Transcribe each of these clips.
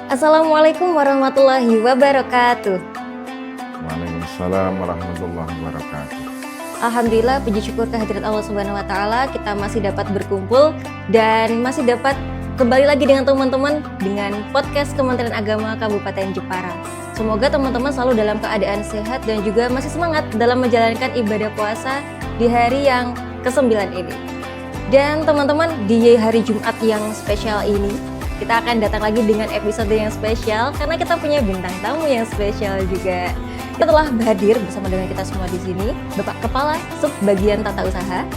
Assalamualaikum warahmatullahi wabarakatuh. Waalaikumsalam warahmatullahi wabarakatuh. Alhamdulillah, puji syukur kehadirat Allah Subhanahu wa taala, kita masih dapat berkumpul dan masih dapat kembali lagi dengan teman-teman dengan podcast Kementerian Agama Kabupaten Jepara. Semoga teman-teman selalu dalam keadaan sehat dan juga masih semangat dalam menjalankan ibadah puasa di hari yang ke-9 ini. Dan teman-teman, di hari Jumat yang spesial ini, kita akan datang lagi dengan episode yang spesial karena kita punya bintang tamu yang spesial juga. Kita telah hadir bersama dengan kita semua di sini, Bapak Kepala Sub Bagian Tata Usaha,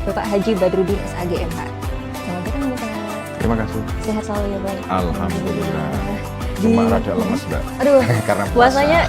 Bapak Haji Badrudin SAG MH. Selamat datang, Bapak. Terima kasih. Sehat selalu ya, Pak. Alhamdulillah. Cuma rada lemes, Mbak. Aduh, karena puasanya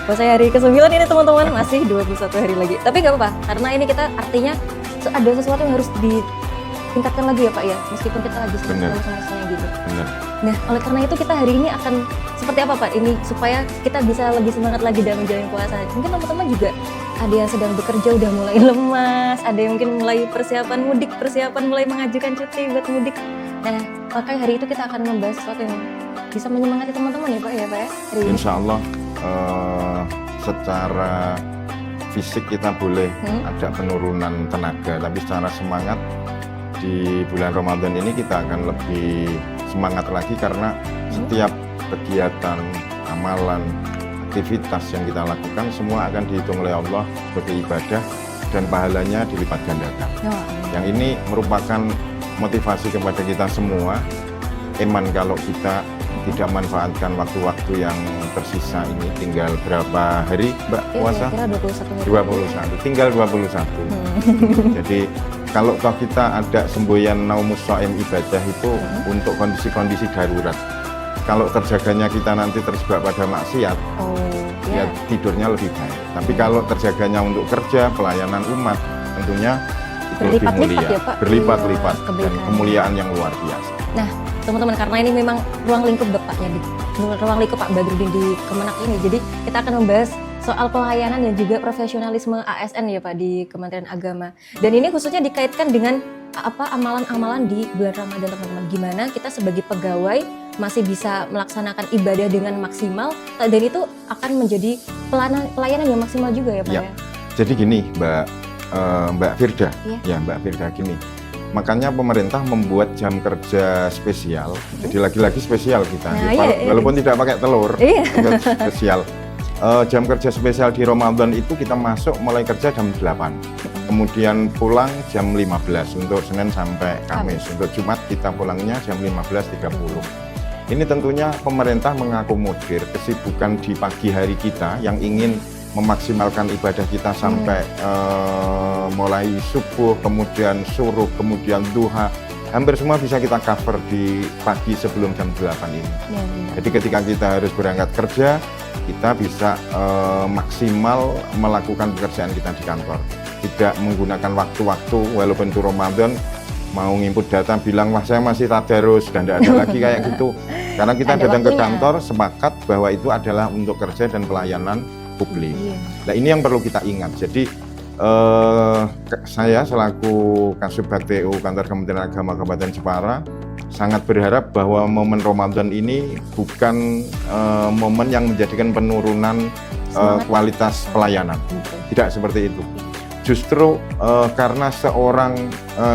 puasa hari ke-9 ini teman-teman, masih 21 hari lagi. Tapi nggak apa-apa, karena ini kita artinya ada sesuatu yang harus ditingkatkan lagi ya Pak ya, meskipun kita lagi sama-sama gitu. Benar. Nah, oleh karena itu kita hari ini akan seperti apa Pak? Ini supaya kita bisa lebih semangat lagi dalam menjalani puasa. Mungkin teman-teman juga ada yang sedang bekerja udah mulai lemas, ada yang mungkin mulai persiapan mudik, mulai mengajukan cuti buat mudik. Nah, maka hari itu kita akan membahas sesuatu yang bisa menyemangati teman-teman ya Pak ya Pak ya. Insya Allah secara fisik kita boleh ada penurunan tenaga, tapi secara semangat di bulan Ramadan ini kita akan lebih semangat lagi karena setiap kegiatan, amalan, aktivitas yang kita lakukan semua akan dihitung oleh Allah sebagai ibadah dan pahalanya dilipat gandakan. Yang ini merupakan motivasi kepada kita semua. Eman kalau kita tidak manfaatkan waktu-waktu yang tersisa ini, tinggal berapa hari Mbak puasa? Kira 21 hari. 21, tinggal 21. Jadi kalau toh kita ada semboyan naumus shaim ibadah itu untuk kondisi-kondisi darurat. Kalau terjaganya kita nanti terjebak pada maksiat, ya tidurnya lebih baik. Tapi kalau terjaganya untuk kerja, pelayanan umat, tentunya itu lebih mulia, ya, Pak? Berlipat-lipat dan kemuliaan yang luar biasa. Nah, teman-teman, karena ini memang ruang lingkup Bapaknya, ruang lingkup Pak Badrudin di Kemenak ini. Jadi kita akan membahas soal pelayanan dan juga profesionalisme ASN ya Pak di Kementerian Agama. Dan ini khususnya dikaitkan dengan amalan-amalan di bulan Ramadan teman-teman. Gimana kita sebagai pegawai masih bisa melaksanakan ibadah dengan maksimal dan itu akan menjadi pelayanan yang maksimal juga ya Pak ya. Jadi gini Mbak Firda, Mbak Firda gini. Makanya pemerintah membuat jam kerja spesial. Jadi lagi-lagi spesial kita. Walaupun tidak pakai telur, spesial. Jam kerja spesial di Ramadan itu kita masuk mulai kerja jam 8. Kemudian pulang jam 15 untuk Senin sampai Kamis. Untuk Jumat kita pulangnya jam 15.30. Ini tentunya pemerintah mengakomodir kesibukan di pagi hari kita yang ingin memaksimalkan ibadah kita sampai mulai subuh, kemudian suruh, kemudian duha. Hampir semua bisa kita cover di pagi sebelum jam 8 ini. Jadi ketika kita harus berangkat kerja, kita bisa maksimal melakukan pekerjaan kita di kantor. Tidak menggunakan waktu-waktu, walaupun itu Ramadan, mau nginput data bilang, wah saya masih tadarus, dan tidak ada lagi kayak gitu. Karena kita datang ke kantor, sepakat bahwa itu adalah untuk kerja dan pelayanan publik. Nah ini yang perlu kita ingat. Jadi saya selaku Kasubag TU Kantor Kementerian Agama Kabupaten Jepara sangat berharap bahwa momen Ramadan ini bukan momen yang menjadikan penurunan kualitas pelayanan. Tidak seperti itu. Justru karena seorang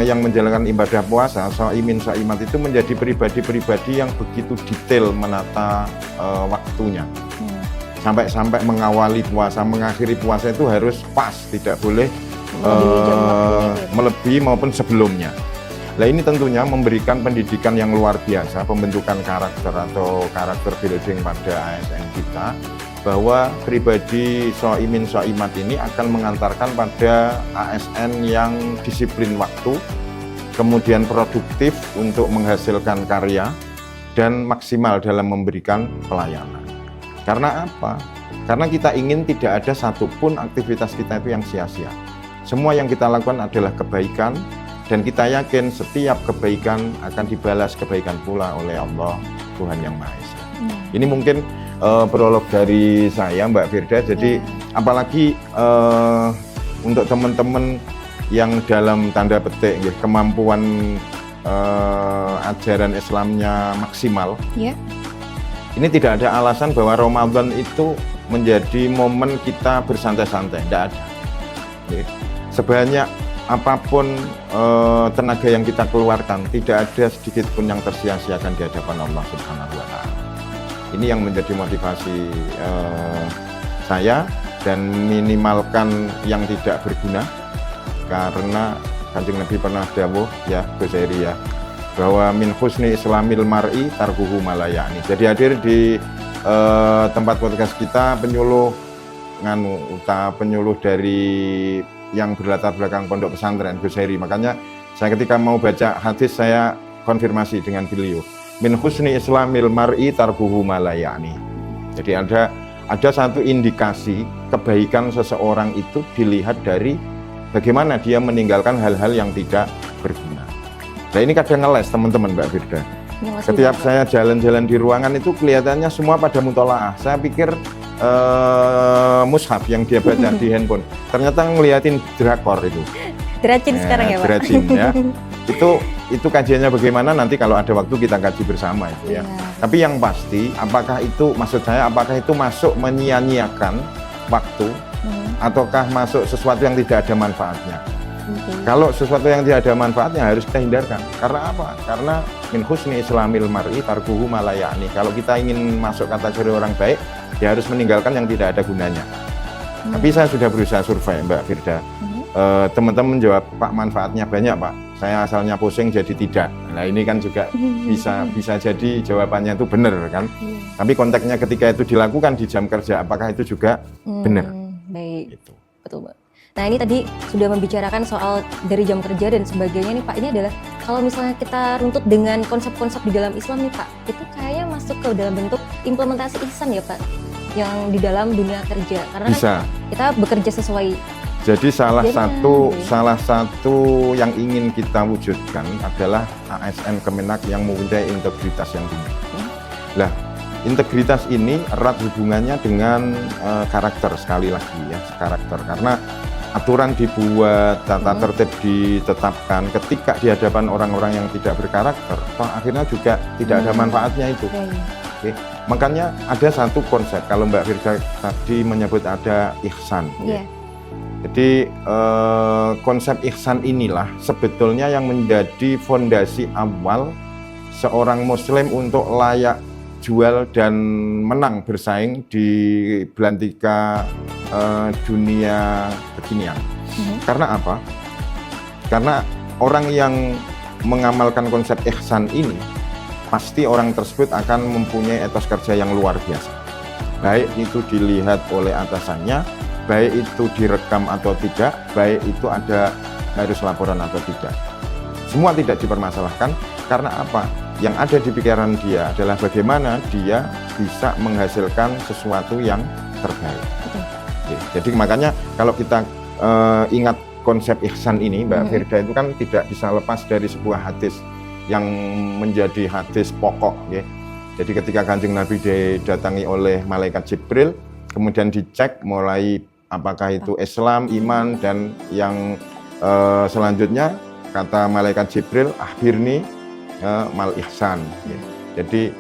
yang menjalankan ibadah puasa, shaimin shaimat itu menjadi pribadi-pribadi yang begitu detail menata waktunya. Sampai mengawali puasa, mengakhiri puasa itu harus pas, tidak boleh melebihi maupun sebelumnya. Nah ini tentunya memberikan pendidikan yang luar biasa, pembentukan karakter atau karakter building pada ASN kita, bahwa pribadi shaimin shaimat ini akan mengantarkan pada ASN yang disiplin waktu, kemudian produktif untuk menghasilkan karya, dan maksimal dalam memberikan pelayanan. Karena apa? Karena kita ingin tidak ada satupun aktivitas kita itu yang sia-sia. Semua yang kita lakukan adalah kebaikan, dan kita yakin setiap kebaikan akan dibalas kebaikan pula oleh Allah, Tuhan Yang Maha Esa. Ini mungkin prolog dari saya Mbak Firda. Jadi apalagi untuk teman-teman yang dalam tanda petik kemampuan ajaran Islamnya maksimal, yeah. Ini tidak ada alasan bahwa Ramadan itu menjadi momen kita bersantai-santai, tidak ada. Sebanyak apapun tenaga yang kita keluarkan, tidak ada sedikit pun yang tersia-siakan di hadapan Allah Subhanahu wa Ta'ala. Ini yang menjadi motivasi saya, dan minimalkan yang tidak berguna, karena Kanjeng Nabi pernah dawuh ya, Ghazairi ya, bahwa min husni islamil mar'i tarkuhu malayani. Jadi hadir di tempat podcast kita penyuluh dari yang berlatar belakang pondok pesantren Ghazairi. Makanya saya ketika mau baca hadis saya konfirmasi dengan beliau. Min husni islamil mar'i tarkuhu malayani. Jadi ada satu indikasi kebaikan seseorang itu dilihat dari bagaimana dia meninggalkan hal-hal yang tidak berguna. Nah ini kadang ngeles teman-teman Mbak Firda. Setiap saya jalan-jalan di ruangan itu kelihatannya semua pada mutolaah. Saya pikir mushaf yang dia baca di handphone. Ternyata ngeliatin drakor itu. Dracin sekarang ya Pak? Dracin ya. Itu kajiannya bagaimana nanti kalau ada waktu kita kaji bersama itu ya. Tapi yang pasti apakah itu masuk menyia-nyiakan waktu ataukah masuk sesuatu yang tidak ada manfaatnya? Kalau sesuatu yang tidak ada manfaatnya harus kita hindarkan. Karena apa? Karena min husni islamil mar'i tarkuhu malayani. Kalau kita ingin masuk kategori orang baik, dia harus meninggalkan yang tidak ada gunanya. Tapi saya sudah berusaha survei Mbak Firda. Teman-teman menjawab, Pak manfaatnya banyak Pak. Saya asalnya pusing jadi tidak. Nah ini kan juga bisa jadi jawabannya itu benar kan. Tapi konteksnya ketika itu dilakukan di jam kerja, apakah itu juga benar? Baik, gitu. Betul Mbak. Nah ini tadi sudah membicarakan soal dari jam kerja dan sebagainya nih Pak. Ini adalah kalau misalnya kita runtut dengan konsep-konsep di dalam Islam nih Pak, itu kayaknya masuk ke dalam bentuk implementasi ihsan ya Pak, yang di dalam dunia kerja. Karena kan kita bekerja sesuai. Jadi salah satu yang ingin kita wujudkan adalah ASN Kemenak yang mempunyai integritas yang tinggi. Lah, integritas ini erat hubungannya dengan karakter, sekali lagi ya, karakter. Karena aturan dibuat, tata tertib ditetapkan, ketika di hadapan orang-orang yang tidak berkarakter, toh akhirnya juga tidak ada manfaatnya itu. Oke. Makanya ada satu konsep, kalau Mbak Firda tadi menyebut ada ihsan. Jadi konsep ihsan inilah sebetulnya yang menjadi fondasi awal seorang muslim untuk layak jual dan menang bersaing di belantika dunia kekinian. Karena apa? Karena orang yang mengamalkan konsep ihsan ini pasti orang tersebut akan mempunyai etos kerja yang luar biasa. Baik itu dilihat oleh atasannya, baik itu direkam atau tidak, baik itu harus laporan atau tidak. Semua tidak dipermasalahkan. Karena apa? Yang ada di pikiran dia adalah bagaimana dia bisa menghasilkan sesuatu yang terbaik. Jadi makanya kalau kita ingat konsep ihsan ini Mbak Firda, itu kan tidak bisa lepas dari sebuah hadis yang menjadi hadis pokok ya. Jadi ketika Kanjeng Nabi didatangi oleh malaikat Jibril, kemudian dicek mulai apakah itu Islam, iman, dan yang selanjutnya kata malaikat Jibril, akhirni mal ihsan. Jadi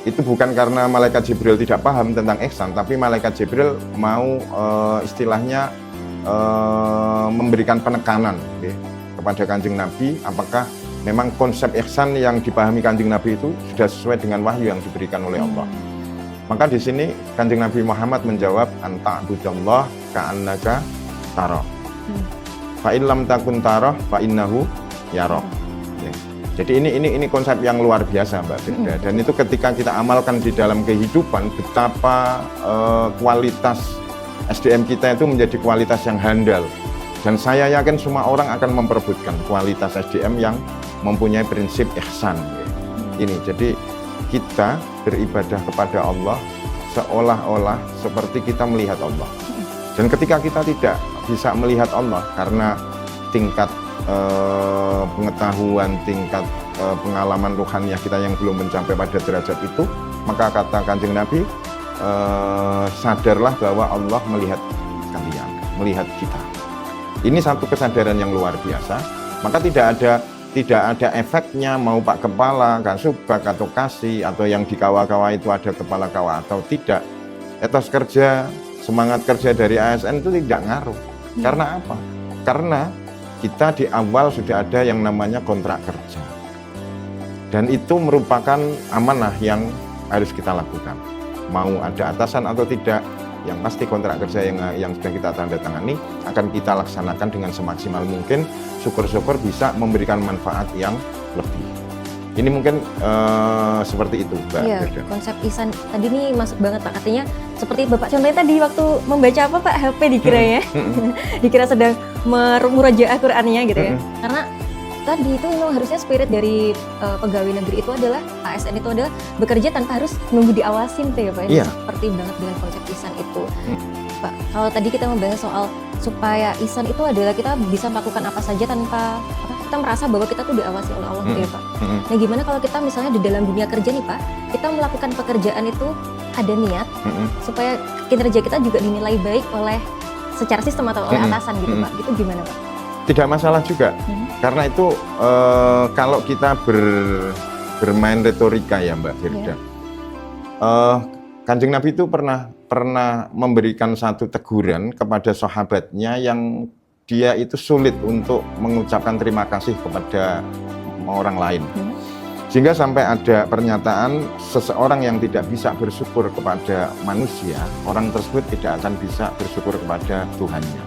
itu bukan karena malaikat Jibril tidak paham tentang ihsan, tapi malaikat Jibril mau istilahnya memberikan penekanan kepada Kanjeng Nabi, apakah memang konsep ihsan yang dipahami Kanjeng Nabi itu sudah sesuai dengan wahyu yang diberikan oleh Allah. Maka di sini Kanjeng Nabi Muhammad menjawab, anta abudallah ka'annaka tarah. Fa in lam takun tarah fa innahu yarah. Jadi ini konsep yang luar biasa Mbak Firda, dan itu ketika kita amalkan di dalam kehidupan, betapa kualitas SDM kita itu menjadi kualitas yang handal. Dan saya yakin semua orang akan memperebutkan kualitas SDM yang mempunyai prinsip ihsan. Ini jadi kita beribadah kepada Allah seolah-olah seperti kita melihat Allah. Dan ketika kita tidak bisa melihat Allah karena tingkat pengetahuan, tingkat pengalaman ruhaniyah kita yang belum mencapai pada derajat itu, maka kata Kanjeng Nabi, sadarlah bahwa Allah melihat kalian, melihat kita. Ini satu kesadaran yang luar biasa. Maka tidak ada tidak ada efeknya, mau Pak Kepala, Kak Subag atau Kasih, atau yang di kawa-kawa itu ada kepala kawa atau tidak, etos kerja, semangat kerja dari ASN itu tidak ngaruh. Karena apa? Karena kita di awal sudah ada yang namanya kontrak kerja. Dan itu merupakan amanah yang harus kita lakukan. Mau ada atasan atau tidak, yang pasti kontrak kerja yang sudah kita tanda tangani akan kita laksanakan dengan semaksimal mungkin. Syukur-syukur bisa memberikan manfaat yang lebih. Ini mungkin seperti itu, Mbak. Iya, konsep ihsan tadi nih masuk banget Pak. Katanya seperti Bapak contohnya tadi waktu membaca apa Pak, HP dikiranya, dikira sedang murajaah Qur'annya gitu ya. Karena tadi itu memang harusnya spirit dari pegawai negeri itu adalah, ASN itu adalah bekerja tanpa harus nunggu diawasin tuh ya Pak. Ini seperti banget dengan konsep ihsan itu. Pak, kalau tadi kita membahas soal supaya ihsan itu adalah kita bisa melakukan apa saja tanpa kita merasa bahwa kita tuh diawasi oleh Allah gitu ya Pak. Nah gimana kalau kita misalnya di dalam dunia kerja nih Pak, kita melakukan pekerjaan itu ada niat supaya kinerja kita juga dinilai baik oleh secara sistem atau oleh atasan gitu Pak, itu gimana Pak? Tidak masalah juga, karena itu kalau kita bermain retorika ya Mbak Firda, Kanjeng Nabi itu pernah memberikan satu teguran kepada sahabatnya yang dia itu sulit untuk mengucapkan terima kasih kepada orang lain. Sehingga sampai ada pernyataan seseorang yang tidak bisa bersyukur kepada manusia, orang tersebut tidak akan bisa bersyukur kepada Tuhannya.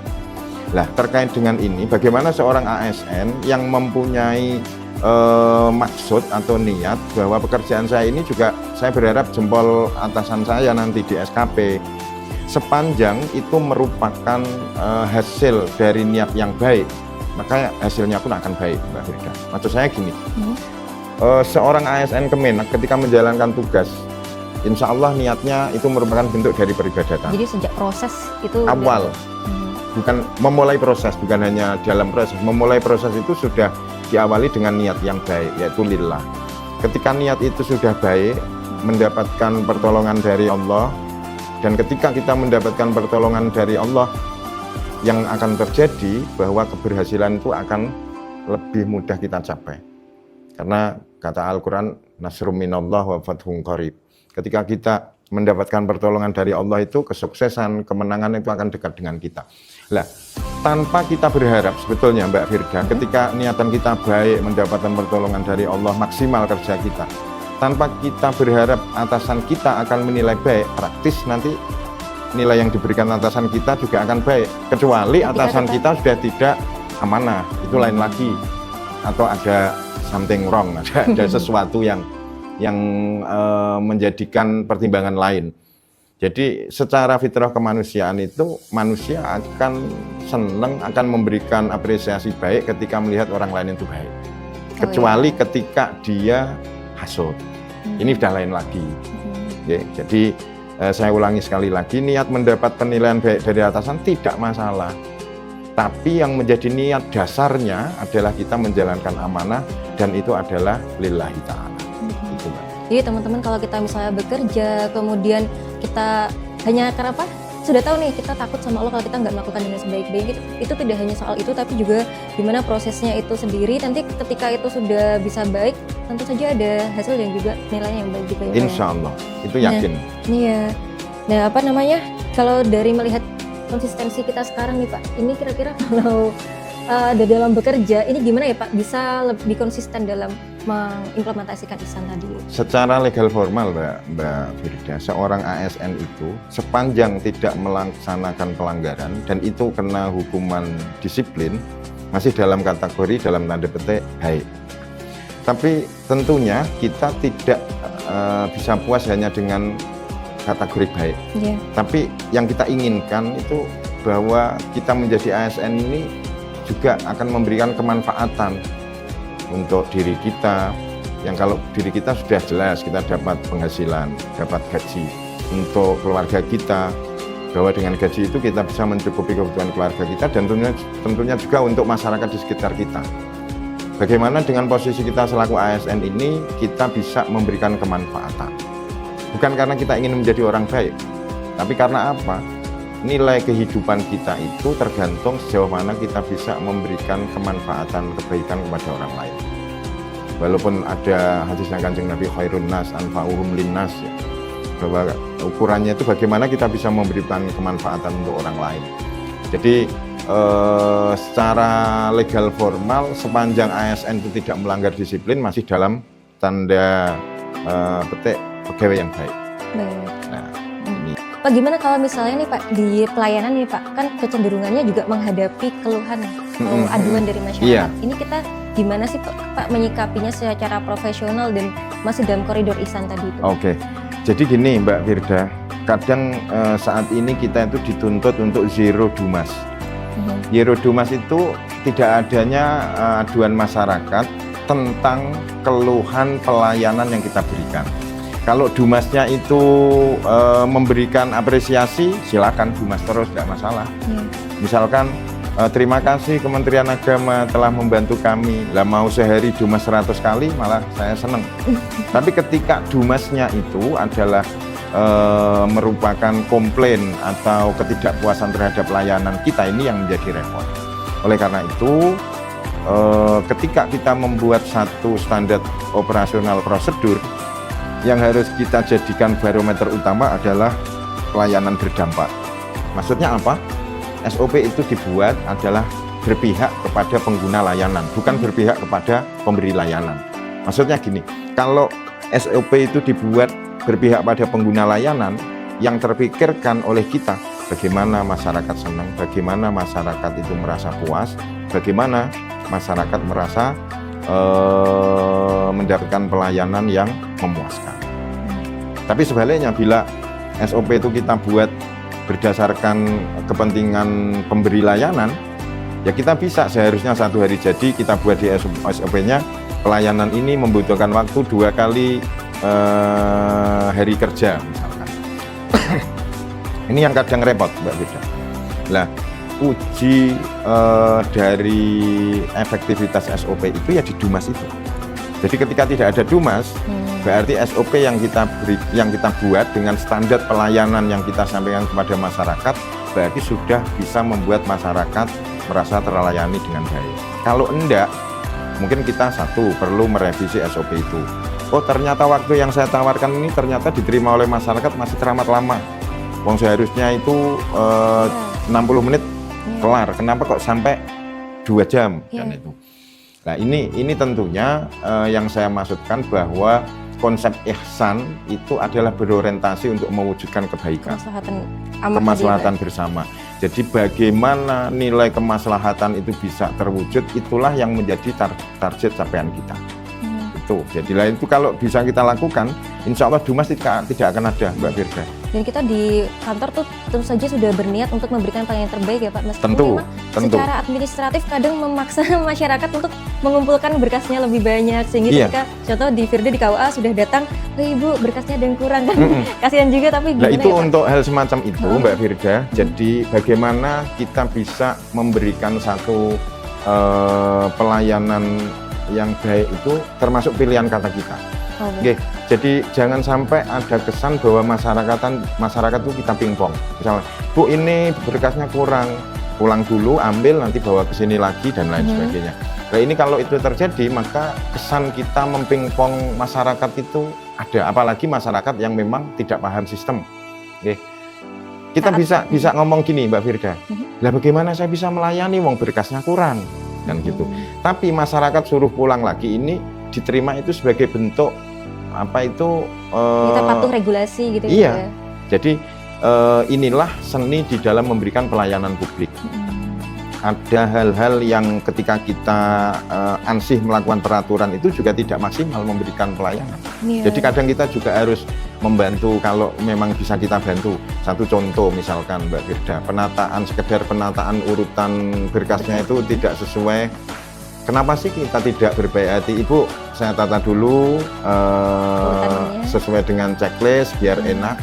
Nah, terkait dengan ini, bagaimana seorang ASN yang mempunyai maksud atau niat bahwa pekerjaan saya ini juga saya berharap jempol atasan saya nanti di SKP, sepanjang itu merupakan hasil dari niat yang baik, maka hasilnya pun akan baik, Mbak Firda. Maksud saya gini, seorang ASN Kemenak ketika menjalankan tugas, insya Allah niatnya itu merupakan bentuk dari peribadatan. Jadi sejak proses itu awal, bukan memulai proses, bukan hanya dalam proses, memulai proses itu sudah diawali dengan niat yang baik, yaitu lillah. Ketika niat itu sudah baik, mendapatkan pertolongan dari Allah, dan ketika kita mendapatkan pertolongan dari Allah, yang akan terjadi bahwa keberhasilan itu akan lebih mudah kita capai. Karena kata Al-Quran, nasrum minallah wa fathun qarib. Ketika kita mendapatkan pertolongan dari Allah itu, kesuksesan, kemenangan itu akan dekat dengan kita. Lah, tanpa kita berharap sebetulnya Mbak Firda, ketika niatan kita baik, mendapatkan pertolongan dari Allah, maksimal kerja kita. Tanpa kita berharap atasan kita akan menilai baik, praktis nanti nilai yang diberikan atasan kita juga akan baik. Kecuali atasan kita sudah tidak amanah, itu lain lagi. Atau ada something wrong, ada sesuatu yang menjadikan pertimbangan lain. Jadi secara fitrah kemanusiaan itu manusia akan senang, akan memberikan apresiasi baik ketika melihat orang lain itu baik. Kecuali ketika dia hasud. Ini sudah lain lagi. Jadi saya ulangi sekali lagi, niat mendapat penilaian baik dari atasan tidak masalah. Tapi yang menjadi niat dasarnya adalah kita menjalankan amanah, dan itu adalah lillahi ta'ala. Itu, Mbak. Jadi teman-teman kalau kita misalnya bekerja, kemudian kita hanya karena apa? Sudah tahu nih kita takut sama Allah kalau kita nggak melakukan dengan sebaik-baiknya, itu tidak hanya soal itu, tapi juga gimana prosesnya itu sendiri. Nanti ketika itu sudah bisa baik, tentu saja ada hasil dan juga nilainya yang baik juga. Insya Allah, itu yakin. Iya. Nah apa namanya? Kalau dari melihat konsistensi kita sekarang nih Pak, ini kira-kira kalau ada dalam bekerja, ini gimana ya Pak bisa lebih konsisten dalam mengimplementasikan ihsan tadi? Secara legal formal Mbak Firda, seorang ASN itu sepanjang tidak melaksanakan pelanggaran dan itu kena hukuman disiplin, masih dalam kategori dalam tanda petik baik. Tapi tentunya kita tidak bisa puas hanya dengan kategori baik. Tapi yang kita inginkan itu bahwa kita menjadi ASN ini juga akan memberikan kemanfaatan untuk diri kita, yang kalau diri kita sudah jelas kita dapat penghasilan, dapat gaji untuk keluarga kita, bahwa dengan gaji itu kita bisa mencukupi kebutuhan keluarga kita dan tentunya juga untuk masyarakat di sekitar kita. Bagaimana dengan posisi kita selaku ASN ini kita bisa memberikan kemanfaatan, bukan karena kita ingin menjadi orang baik, tapi karena apa? Nilai kehidupan kita itu tergantung sejauh mana kita bisa memberikan kemanfaatan, kebaikan kepada orang lain. walaupun ada hadisnya Kanjeng Nabi khairun nas anfa'uhum linnas ya, bahwa ukurannya itu bagaimana kita bisa memberikan kemanfaatan untuk orang lain. Jadi secara legal formal sepanjang ASN itu tidak melanggar disiplin masih dalam tanda petik pegawai yang baik. Nah, ini. Pak, gimana kalau misalnya nih Pak di pelayanan nih Pak, kan kecenderungannya juga menghadapi keluhan atau aduan dari masyarakat. Ini kita gimana sih Pak menyikapinya secara profesional dan masih dalam koridor ihsan tadi itu? Oke, jadi gini Mbak Firda, kadang saat ini kita itu dituntut untuk zero dumas. Zero dumas itu tidak adanya aduan masyarakat tentang keluhan pelayanan yang kita berikan. Kalau dumasnya itu memberikan apresiasi, silakan dumas terus, tidak masalah. Misalkan terima kasih Kementerian Agama telah membantu kami. Lah mau sehari dumas 100 kali malah saya seneng. Tapi ketika dumasnya itu adalah merupakan komplain atau ketidakpuasan terhadap layanan kita, ini yang menjadi repot. Oleh karena itu ketika kita membuat satu standar operasional prosedur, yang harus kita jadikan barometer utama adalah pelayanan berdampak. Maksudnya apa? SOP itu dibuat adalah berpihak kepada pengguna layanan, bukan berpihak kepada pemberi layanan. Maksudnya gini, kalau SOP itu dibuat berpihak pada pengguna layanan, yang terpikirkan oleh kita, bagaimana masyarakat senang, bagaimana masyarakat itu merasa puas, bagaimana masyarakat merasa mendapatkan pelayanan yang memuaskan. Tapi sebaliknya, bila SOP itu kita buat berdasarkan kepentingan pemberi layanan, ya kita bisa seharusnya satu hari jadi kita buat di SOP-nya, pelayanan ini membutuhkan waktu 2 kali hari kerja misalkan. Ini yang kadang repot Mbak Firda. Lah, uji dari efektivitas SOP itu ya di dumas itu. Jadi ketika tidak ada dumas, berarti SOP yang kita buat dengan standar pelayanan yang kita sampaikan kepada masyarakat, berarti sudah bisa membuat masyarakat merasa terlayani dengan baik. Kalau enggak, mungkin kita perlu merevisi SOP itu. Oh, ternyata waktu yang saya tawarkan ini ternyata diterima oleh masyarakat masih teramat lama. Wong seharusnya itu 60 menit kelar, kenapa kok sampai 2 jam kan itu. Nah, ini tentunya yang saya maksudkan bahwa konsep ihsan itu adalah berorientasi untuk mewujudkan kebaikan, kemaslahatan bersama. Jadi bagaimana nilai kemaslahatan itu bisa terwujud, itulah yang menjadi target capaian kita. Itu. Jadi itu kalau bisa kita lakukan, insya Allah dumas tidak akan ada Mbak Firda. Dan kita di kantor tuh tentu saja sudah berniat untuk memberikan pelayanan terbaik ya Pak. Meskipun tentu. Secara administratif kadang memaksa masyarakat untuk mengumpulkan berkasnya lebih banyak, sehingga ketika contoh di Firda di KUA sudah datang, Ibu berkasnya ada yang kurang kan, kasihan juga. Tapi gimana itu ya, untuk hal semacam itu Mbak Firda. Jadi bagaimana kita bisa memberikan satu pelayanan yang baik itu termasuk pilihan kata kita. Oke, jadi jangan sampai ada kesan bahwa masyarakat itu kita pingpong. Misalnya, Bu ini berkasnya kurang, pulang dulu, ambil nanti bawa ke sini lagi dan lain sebagainya. Nah ini kalau itu terjadi maka kesan kita mempingpong masyarakat itu ada, apalagi masyarakat yang memang tidak paham sistem. Oke. Kita bisa ngomong gini Mbak Firda, lah bagaimana saya bisa melayani wong berkasnya kurang kan gitu. Tapi masyarakat suruh pulang lagi, ini diterima itu sebagai bentuk apa itu kita patuh regulasi gitu. Iya. Jadi inilah seni di dalam memberikan pelayanan publik. Ada hal-hal yang ketika kita ansih melakukan peraturan itu juga tidak maksimal memberikan pelayanan. Jadi kadang kita juga harus membantu kalau memang bisa kita bantu. Satu contoh misalkan Mbak Firda, sekedar penataan urutan berkasnya itu tidak sesuai. Kenapa sih kita tidak berbaik hati? Ibu, saya tata dulu sesuai dengan checklist biar enak.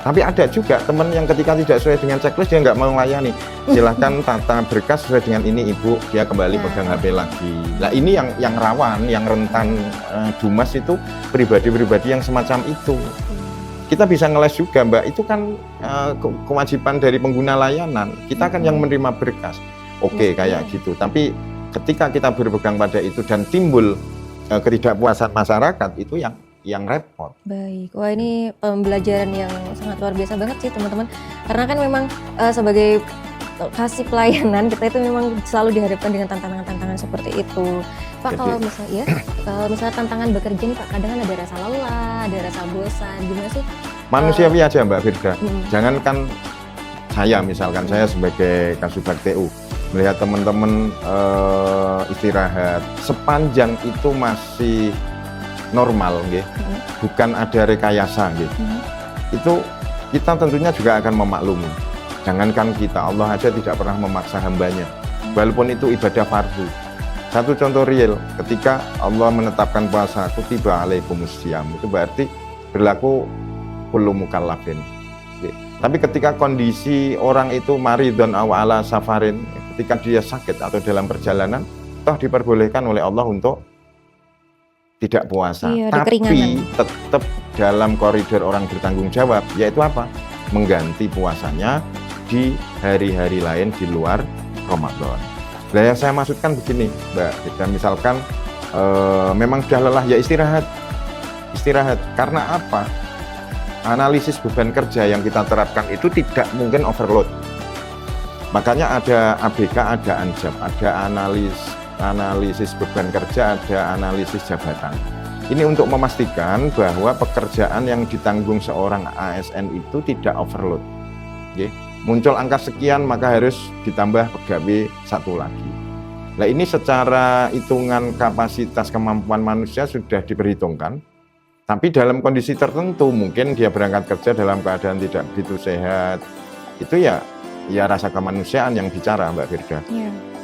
Tapi ada juga teman yang ketika tidak sesuai dengan checklist dia nggak mau melayani. Silahkan tata berkas sesuai dengan ini Ibu, dia kembali pegang HP lagi. Nah ini yang rawan, yang rentan dumas itu pribadi-pribadi yang semacam itu. Kita bisa ngeles juga Mbak, itu kan kewajiban dari pengguna layanan. Kita kan yang menerima berkas. Oke, kayak gitu. Tapi ketika kita berpegang pada itu dan timbul ketidakpuasan masyarakat itu yang repot. Baik, wah ini pembelajaran yang sangat luar biasa banget sih teman-teman. Karena kan memang sebagai kasih pelayanan kita itu memang selalu dihadapkan dengan tantangan-tantangan seperti itu. Pak, kalau misalnya tantangan bekerja nih Pak, kadang kan ada rasa lelah, ada rasa bosan, gimana sih? Manusiawi aja Mbak Firda. Jangankan saya misalkan, saya sebagai Kasubag TU melihat teman-teman istirahat sepanjang itu masih normal, bukan ada rekayasa, itu kita tentunya juga akan memaklumi. Jangankan kita, Allah aja tidak pernah memaksa hambanya, walaupun itu ibadah fardu. Satu contoh real, ketika Allah menetapkan puasa, kutiba alaikumusiyam, itu berarti berlaku kullu mukallafin. Tapi ketika kondisi orang itu maridun aw ala safarin, ketika dia sakit atau dalam perjalanan, toh diperbolehkan oleh Allah untuk tidak puasa. Tapi tetap dalam koridor orang bertanggung jawab, yaitu apa? Mengganti puasanya di hari-hari lain di luar Ramadan. Nah, yang saya maksudkan begini, Mbak, kita misalkan memang sudah lelah, ya istirahat. Karena apa? Analisis beban kerja yang kita terapkan itu tidak mungkin overload. Makanya ada ABK, ada ANJAB, ada analisis beban kerja, ada analisis jabatan. Ini untuk memastikan bahwa pekerjaan yang ditanggung seorang ASN itu tidak overload. Muncul angka sekian, maka harus ditambah pegawai satu lagi. Nah, ini secara hitungan kapasitas kemampuan manusia sudah diperhitungkan. Tapi dalam kondisi tertentu, mungkin dia berangkat kerja dalam keadaan tidak begitu sehat. Itu ya rasa kemanusiaan yang bicara, Mbak Firda.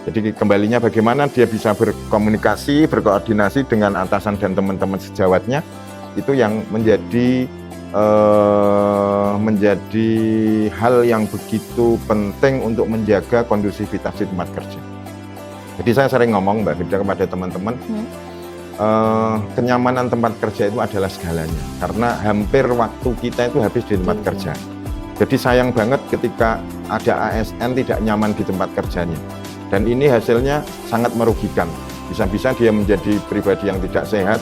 Jadi kembalinya bagaimana dia bisa berkomunikasi, berkoordinasi dengan atasan dan teman-teman sejawatnya, itu yang menjadi hal yang begitu penting untuk menjaga kondusivitas di tempat kerja. Jadi saya sering ngomong, Mbak Firda, kepada teman-teman, kenyamanan tempat kerja itu adalah segalanya, karena hampir waktu kita itu habis di tempat kerja. Jadi sayang banget ketika ada ASN tidak nyaman di tempat kerjanya, dan ini hasilnya sangat merugikan. Bisa-bisa dia menjadi pribadi yang tidak sehat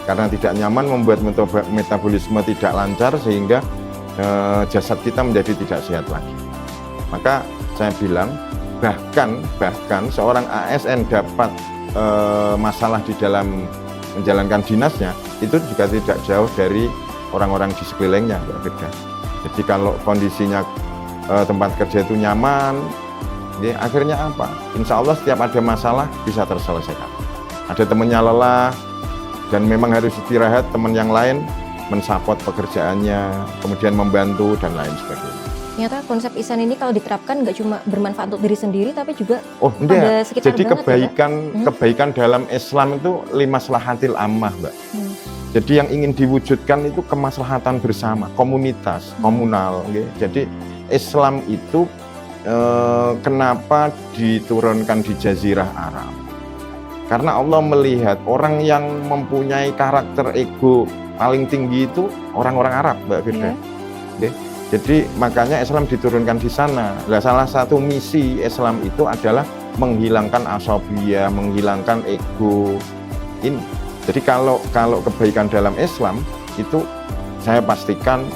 karena tidak nyaman, membuat metabolisme tidak lancar, sehingga jasad kita menjadi tidak sehat lagi. Maka saya bilang, bahkan seorang ASN dapat masalah di dalam menjalankan dinasnya, itu juga tidak jauh dari orang-orang di sekelilingnya, Mbak Firda. Jadi kalau kondisinya tempat kerja itu nyaman, akhirnya apa? Insya Allah setiap ada masalah bisa terselesaikan. Ada temannya lelah dan memang harus istirahat, teman yang lain mensupport pekerjaannya, kemudian membantu dan lain sebagainya. Ternyata konsep ihsan ini kalau diterapkan nggak cuma bermanfaat untuk diri sendiri, tapi juga pada sekitar. Jadi kebaikan dalam Islam itu limaslahatil ammah, Mbak. Jadi yang ingin diwujudkan itu kemaslahatan bersama, komunitas, komunal. Jadi Islam itu kenapa diturunkan di Jazirah Arab? Karena Allah melihat orang yang mempunyai karakter ego paling tinggi itu orang-orang Arab, Mbak Firda. Jadi makanya Islam diturunkan di sana. Nah, salah satu misi Islam itu adalah menghilangkan asabiyah, menghilangkan ego. Ini. Jadi kalau kebaikan dalam Islam itu saya pastikan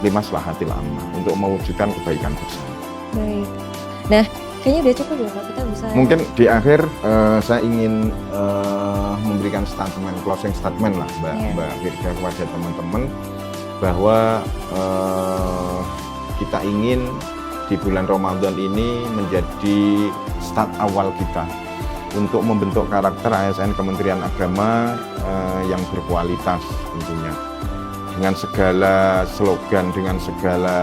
limaslahatil ammah, untuk mewujudkan kebaikan bersama. Baik. Nah, kayaknya udah cukup ya Pak, kita bisa. Mungkin di akhir saya ingin memberikan closing statement lah, Mbak Firda, kepada teman-teman, bahwa kita ingin di bulan Ramadan ini menjadi start awal kita untuk membentuk karakter ASN Kementerian Agama yang berkualitas tentunya, dengan segala slogan, dengan segala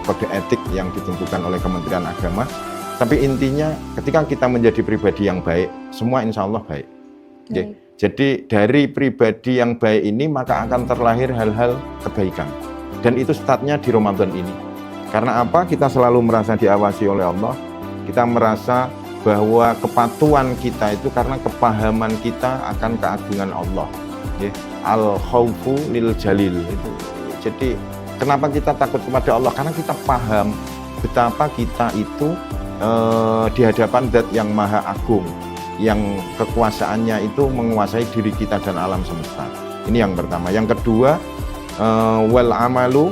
kode etik yang ditentukan oleh Kementerian Agama. Tapi intinya ketika kita menjadi pribadi yang baik, semua insya Allah baik. Jadi dari pribadi yang baik ini maka akan terlahir hal-hal kebaikan. Dan itu startnya di Ramadan ini. Karena apa? Kita selalu merasa diawasi oleh Allah. Kita merasa bahwa kepatuhan kita itu karena kepahaman kita akan keagungan Allah. Al-khawfu lil jalil. Jadi kenapa kita takut kepada Allah? Karena kita paham betapa kita itu di hadapan Zat yang Maha Agung. yang kekuasaannya itu menguasai diri kita dan alam semesta. Ini yang pertama. Yang kedua, wal amalu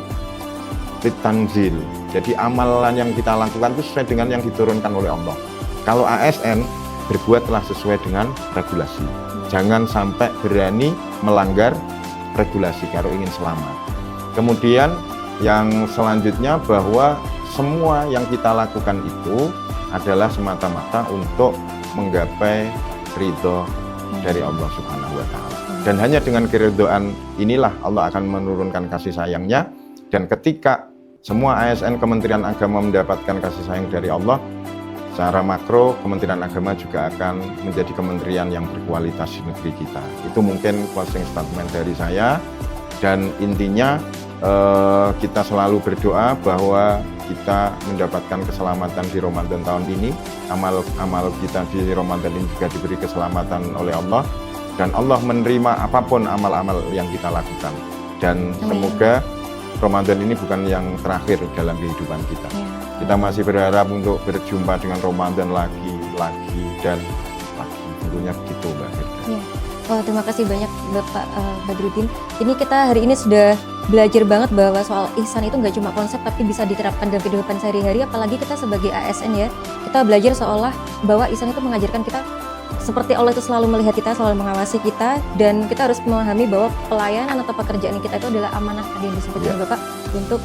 bitanzil. Jadi amalan yang kita lakukan itu sesuai dengan yang diturunkan oleh Allah. Kalau ASN, berbuatlah sesuai dengan regulasi. Jangan sampai berani melanggar regulasi kalau ingin selamat. Kemudian yang selanjutnya bahwa semua yang kita lakukan itu adalah semata-mata untuk menggapai ridho dari Allah Subhanahu wa Ta'ala. Dan hanya dengan keridhaan inilah Allah akan menurunkan kasih sayangnya. Dan ketika semua ASN Kementerian Agama mendapatkan kasih sayang dari Allah, secara makro Kementerian Agama juga akan menjadi kementerian yang berkualitas di negeri kita. Itu mungkin closing statement dari saya. Dan intinya kita selalu berdoa bahwa kita mendapatkan keselamatan di Ramadan tahun ini. Amal kita di Ramadan ini juga diberi keselamatan oleh Allah. Dan Allah menerima apapun amal-amal yang kita lakukan. Dan semoga Ramadan ini bukan yang terakhir dalam kehidupan kita. Kita masih berharap untuk berjumpa dengan Ramadan lagi, dan lagi. Tentunya begitu, Mbak Firda. Oh, terima kasih banyak Bapak Badrudin. Ini kita hari ini sudah belajar banget bahwa soal ihsan itu nggak cuma konsep tapi bisa diterapkan dalam kehidupan sehari-hari. Apalagi kita sebagai ASN ya, kita belajar seolah bahwa ihsan itu mengajarkan kita seperti Allah itu selalu melihat kita, selalu mengawasi kita, dan kita harus memahami bahwa pelayanan atau pekerjaan kita itu adalah amanah tadi yang disebutkan Bapak untuk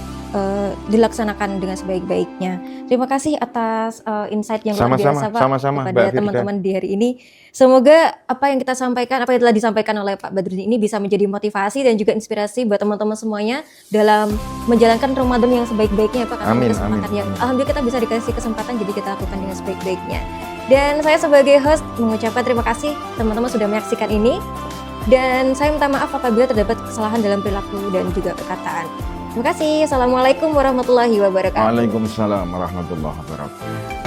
dilaksanakan dengan sebaik-baiknya. Terima kasih atas insight yang luar biasa Pak kepada teman-teman di hari ini. Semoga apa yang kita sampaikan, apa yang telah disampaikan oleh Pak Badrudin ini bisa menjadi motivasi dan juga inspirasi buat teman-teman semuanya dalam menjalankan Ramadan yang sebaik-baiknya Pak. Amin. Alhamdulillah kita bisa dikasih kesempatan, jadi kita lakukan dengan sebaik-baiknya. Dan saya sebagai host mengucapkan terima kasih teman-teman sudah menyaksikan ini. Dan saya minta maaf apabila terdapat kesalahan dalam perilaku dan juga perkataan. Terima kasih. Assalamualaikum warahmatullahi wabarakatuh. Waalaikumsalam warahmatullahi wabarakatuh.